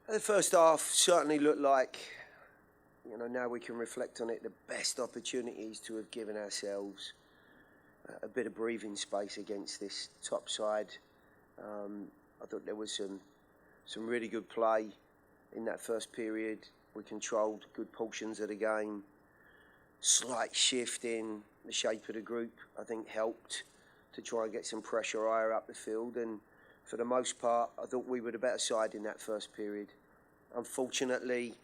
The first half certainly looked like, now we can reflect on it, the best opportunities to have given ourselves a bit of breathing space against this top side. I thought there was some really good play in that first period. We controlled good portions of the game. Slight shift in the shape of the group, I think, helped to try and get some pressure higher up the field. And for the most part, I thought we were the better side in that first period. Unfortunately,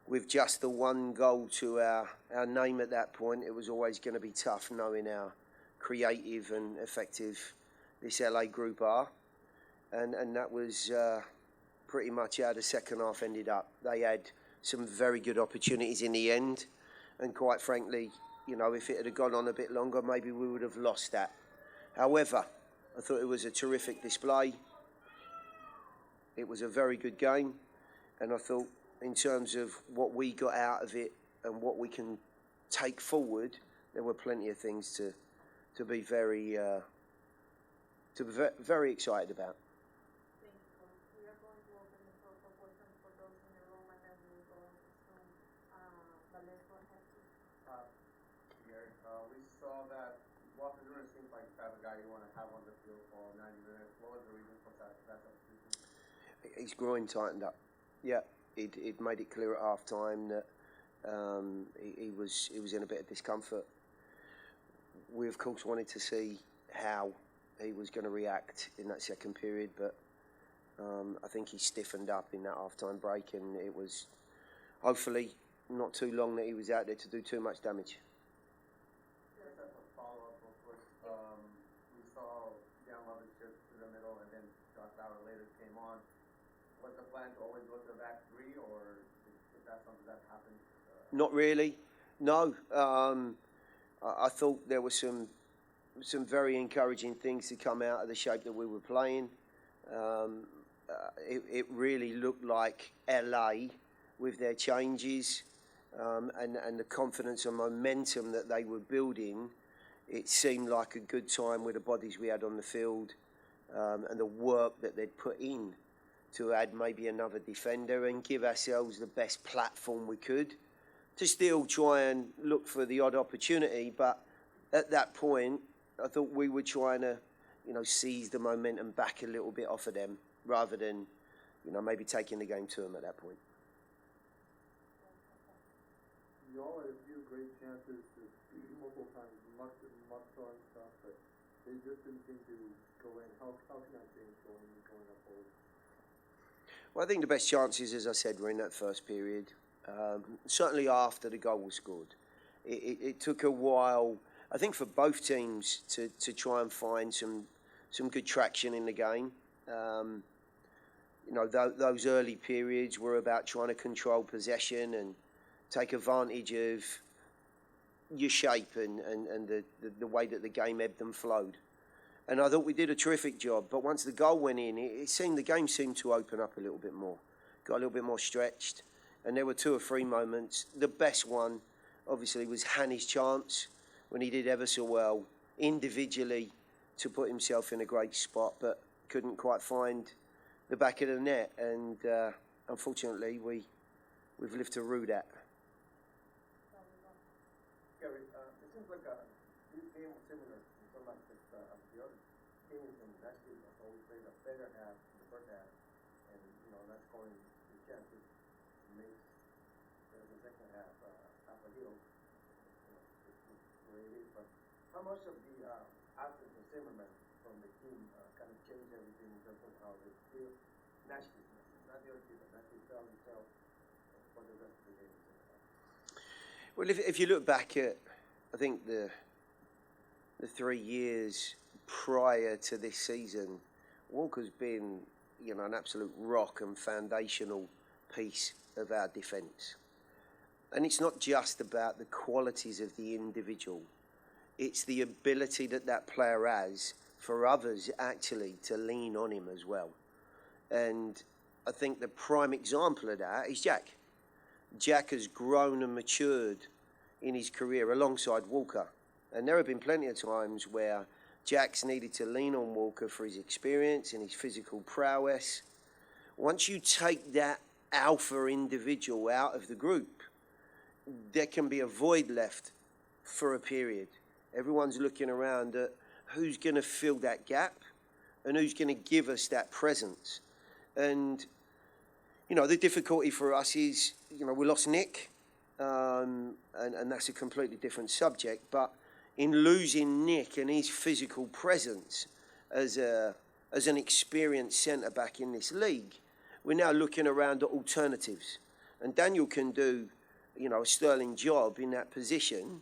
with just the one goal to our name at that point, it was always going to be tough knowing how creative and effective this LA group are. And that was pretty much how the second half ended up. They had some very good opportunities in the end. And quite frankly, if it had gone on a bit longer, maybe we would have lost that. However, I thought it was a terrific display. It was a very good game. And I thought in terms of what we got out of it and what we can take forward, there were plenty of things to be very excited about. We saw that Walker Nunes seems like the type of guy you want to have on the field for 90 minutes. What was the reason for that substitution? His groin tightened up. Yeah, it made it clear at half time that he was in a bit of discomfort. We of course wanted to see how he was going to react in that second period, but I think he stiffened up in that half-time break, and it was hopefully not too long that he was out there to do too much damage. Just as a follow-up real quick, we saw Jan Lovett shift to the middle, and then Josh Bauer later came on. Was the plan to always go to the back three, or is that something that happened? Not really. No. I thought there were some very encouraging things to come out of the shape that we were playing. It really looked like LA with their changes and the confidence and momentum that they were building. It seemed like a good time with the bodies we had on the field and the work that they'd put in to add maybe another defender and give ourselves the best platform we could to still try and look for the odd opportunity. But at that point, I thought we were trying to, seize the momentum back a little bit off of them rather than, maybe taking the game to them at that point. You all had a few great chances multiple times, much throwing stuff, but they just didn't seem to go in. How can that change going up forward? Well, I think the best chances, as I said, were in that first period. Certainly after the goal was scored. It took a while, I think, for both teams to try and find some good traction in the game. Those early periods were about trying to control possession and take advantage of your shape and the way that the game ebbed and flowed. And I thought we did a terrific job. But once the goal went in, the game seemed to open up a little bit more. Got a little bit more stretched. And there were two or three moments. The best one, obviously, was Hanny's chance when he did ever so well individually to put himself in a great spot, but couldn't quite find the back of the net. And unfortunately, we've lived to rue that. Gary, it seems like this game was similar in some aspects as the other teams in Nashville has always played a better half in the first half, and not scoring the chances makes the second half half a hill. The way it is. But how much of the absence of Zimmerman from the team kind of changed everything in terms of how they feel? Nashville, not the other team, but Nashville felt itself for the rest of the game. Well, if you look back at, I think, the 3 years prior to this season, Walker's been, an absolute rock and foundational piece of our defence. And it's not just about the qualities of the individual. It's the ability that player has for others actually to lean on him as well. And I think the prime example of that is Jack. Jack has grown and matured in his career alongside Walker. And there have been plenty of times where Jack's needed to lean on Walker for his experience and his physical prowess. Once you take that alpha individual out of the group, there can be a void left for a period. Everyone's looking around at who's going to fill that gap and who's going to give us that presence. And, you know, the difficulty for us is, you know, we lost Nick, and that's a completely different subject. But in losing Nick and his physical presence as an experienced centre-back in this league, we're now looking around at alternatives. And Daniel can do, you know, a sterling job in that position,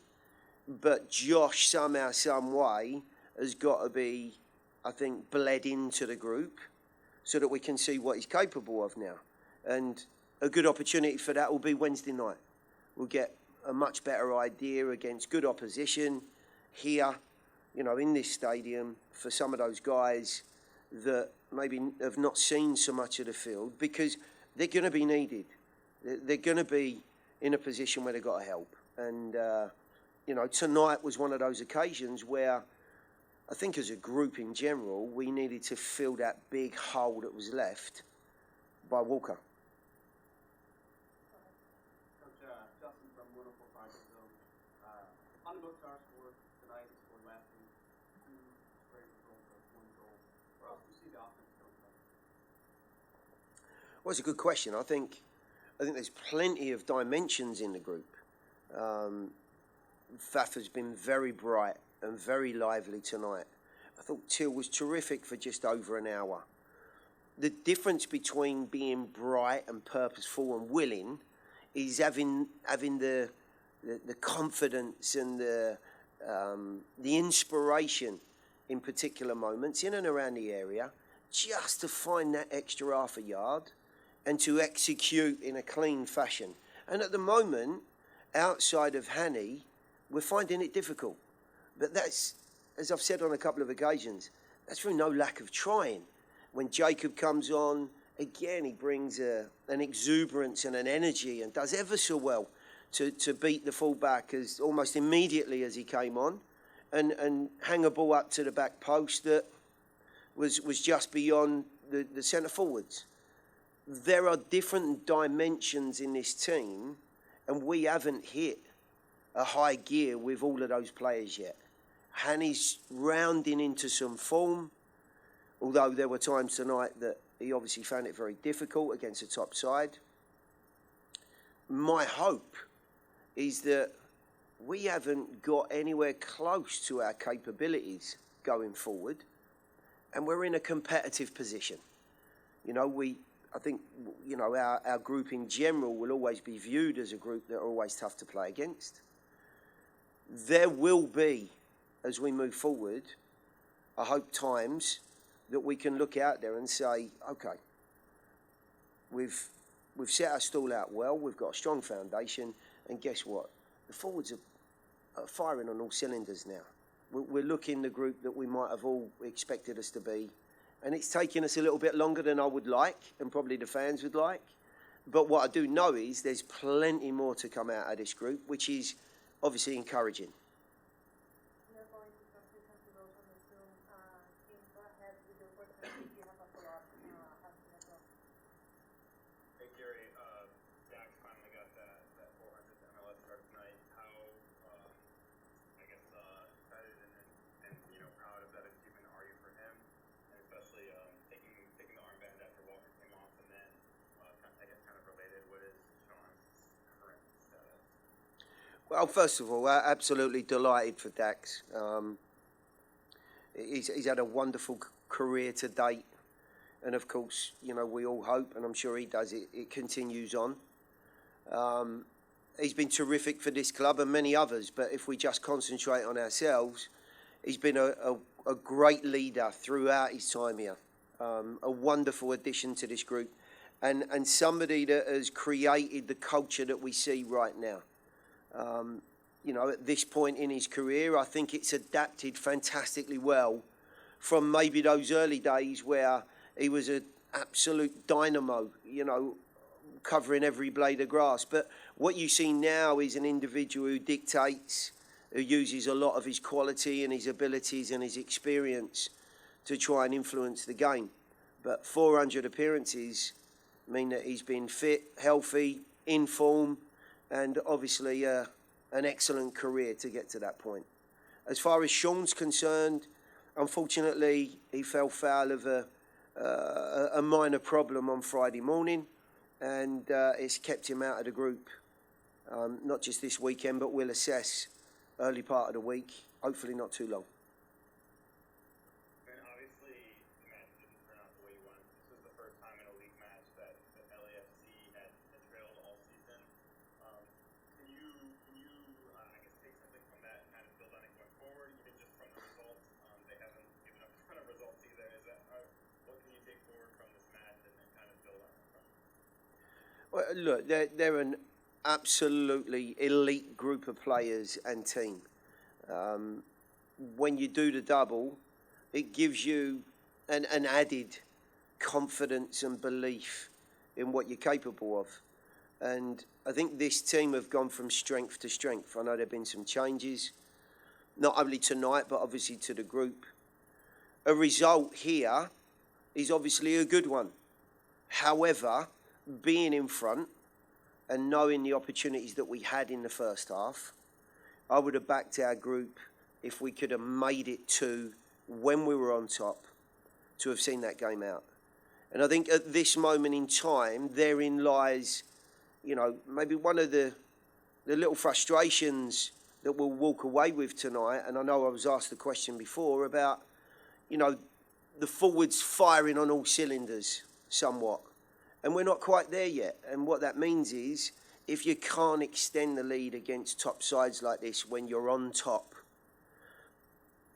but Josh somehow, some way, has got to be, I think, bled into the group so that we can see what he's capable of now. And a good opportunity for that will be Wednesday night. We'll get a much better idea against good opposition here, you know, in this stadium for some of those guys that maybe have not seen so much of the field, because they're going to be needed. They're going to be in a position where they've got to help. And, you know, tonight was one of those occasions where I think as a group in general, we needed to fill that big hole that was left by Walker. Coach, Justin from Wonderful Park. So, on the book star score tonight, he scored last week, 2 straight results of 1 goal. Where else do you see the offense coming from? Well, it's a good question. I think there's plenty of dimensions in the group. Faf has been very bright and very lively tonight. I thought Till was terrific for just over an hour. The difference between being bright and purposeful and willing is having the confidence and the inspiration in particular moments in and around the area, just to find that extra half a yard and to execute in a clean fashion. And at the moment, outside of Hanny, we're finding it difficult. But that's, as I've said on a couple of occasions, that's through no lack of trying. When Jacob comes on, again, he brings an exuberance and an energy and does ever so well to beat the full-back as almost immediately as he came on and hang a ball up to the back post that was just beyond the centre forwards. There are different dimensions in this team, and we haven't hit a high gear with all of those players yet. Hanny's rounding into some form, although there were times tonight that he obviously found it very difficult against the top side. My hope is that we haven't got anywhere close to our capabilities going forward, and we're in a competitive position. You know, I think, you know, our group in general will always be viewed as a group that are always tough to play against. There will be, as we move forward, I hope times that we can look out there and say, okay, we've set our stall out well, we've got a strong foundation, and guess what? The forwards are firing on all cylinders now. We're looking the group that we might have all expected us to be, and it's taking us a little bit longer than I would like, and probably the fans would like. But what I do know is there's plenty more to come out of this group, which is obviously encouraging. We're going to transition to those on the Zoom. Kim, go ahead with your question. If you have a follow-up, asking as well. Hey, Gary, Dax finally got that 400th MLS start tonight. How, I guess, excited and you know, proud of that achievement are you for him? And especially taking the armband after Walker came off, and then, I guess, kind of related, what is Sean's current status? Well, first of all, absolutely delighted for Dax. He's had a wonderful career to date. And, of course, you know, we all hope, and I'm sure he does, it continues on. He's been terrific for this club and many others. But if we just concentrate on ourselves, he's been a great leader throughout his time here. A wonderful addition to this group. And somebody that has created the culture that we see right now. You know, at this point in his career, I think it's adapted fantastically well from maybe those early days where he was an absolute dynamo, you know, covering every blade of grass. But what you see now is an individual who dictates, who uses a lot of his quality and his abilities and his experience to try and influence the game. But 400 appearances mean that he's been fit, healthy, in form, and obviously an excellent career to get to that point. As far as Sean's concerned, unfortunately, he fell foul of a minor problem on Friday morning, and it's kept him out of the group. Not just this weekend, but we'll assess early part of the week, hopefully not too long. And obviously, the match didn't turn out the way you wanted. This was the first time in a league match that the LAFC had trailed all season. Can you I guess, take something from that and kind of build on it going forward, even just from the results? They haven't given up a ton of results either. What can you take forward from this match and then kind of build on it from? Well, look, they're an absolutely elite group of players and team. When you do the double, it gives you an added confidence and belief in what you're capable of. And I think this team have gone from strength to strength. I know there have been some changes, not only tonight, but obviously to the group. A result here is obviously a good one. However, being in front and knowing the opportunities that we had in the first half, I would have backed our group if we could have made it to when we were on top to have seen that game out. And I think at this moment in time, therein lies, maybe one of the little frustrations that we'll walk away with tonight. And I know I was asked the question before about, the forwards firing on all cylinders somewhat. And we're not quite there yet. And what that means is, if you can't extend the lead against top sides like this when you're on top,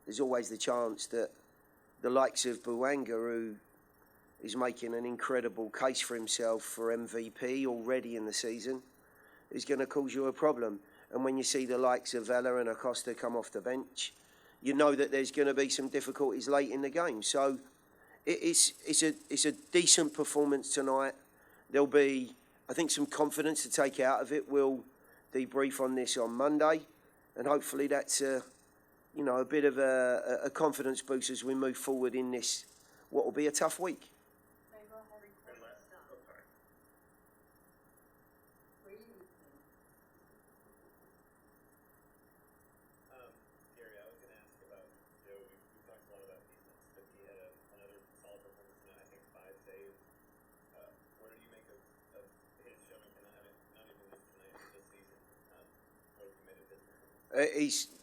there's always the chance that the likes of Buanga, who is making an incredible case for himself for MVP already in the season, is going to cause you a problem. And when you see the likes of Vela and Acosta come off the bench, you know that there's going to be some difficulties late in the game. So it's a decent performance tonight. There'll be, I think, some confidence to take out of it. We'll debrief on this on Monday, and hopefully that's a bit of a confidence boost as we move forward in this, what will be a tough week. Gary, I was going to ask about Joe. We talked a lot about defense, but he had another solid performance tonight. I think 5 saves. What did you make of his showing tonight? Not even just tonight, but this season. What have you made of his performance?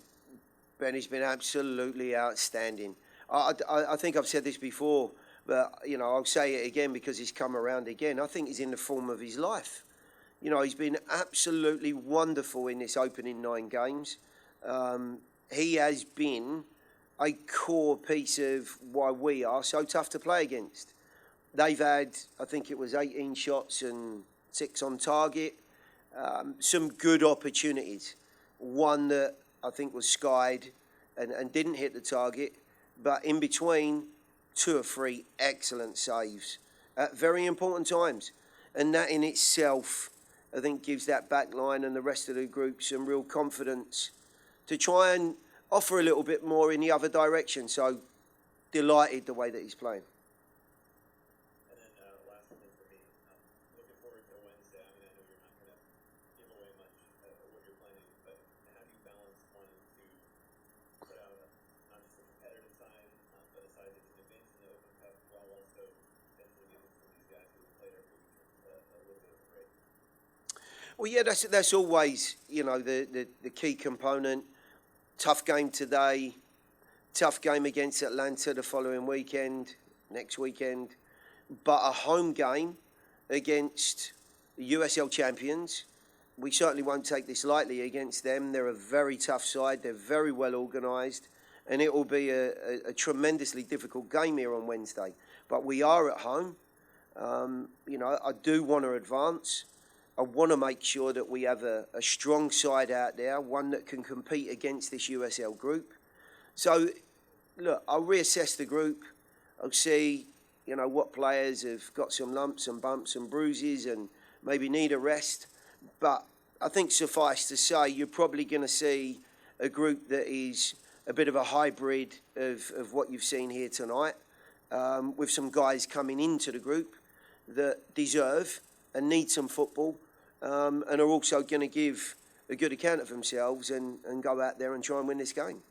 Benny's been absolutely outstanding. I think I've said this before, but, I'll say it again because he's come around again. I think he's in the form of his life. He's been absolutely wonderful in this opening 9 games. He has been a core piece of why we are so tough to play against. They've had, I think it was 18 shots and 6 on target. Some good opportunities. One that I think was skied and didn't hit the target, but in between, 2 or 3 excellent saves at very important times. And that in itself, I think, gives that back line and the rest of the group some real confidence to try and offer a little bit more in the other direction. So, delighted the way that he's playing. And then last thing for me, looking forward to Wednesday. I know you're not going to give away much of what you're planning, but how do you balance wanting to put out not just a competitive side, but a side that can advance in the Open Cup while also potentially giving some of these guys who have played every week a little bit of a break? Well, yeah, that's always, the key component. Tough game today, tough game against Atlanta the following weekend, next weekend, but a home game against the USL champions. We certainly won't take this lightly against them. They're a very tough side. They're very well organised, and it will be a tremendously difficult game here on Wednesday. But we are at home. I do want to advance. I want to make sure that we have a strong side out there, one that can compete against this USL group. So, look, I'll reassess the group. I'll see, what players have got some lumps and bumps and bruises and maybe need a rest. But I think suffice to say, you're probably going to see a group that is a bit of a hybrid of what you've seen here tonight, with some guys coming into the group that deserve and need some football, and are also going to give a good account of themselves and go out there and try and win this game.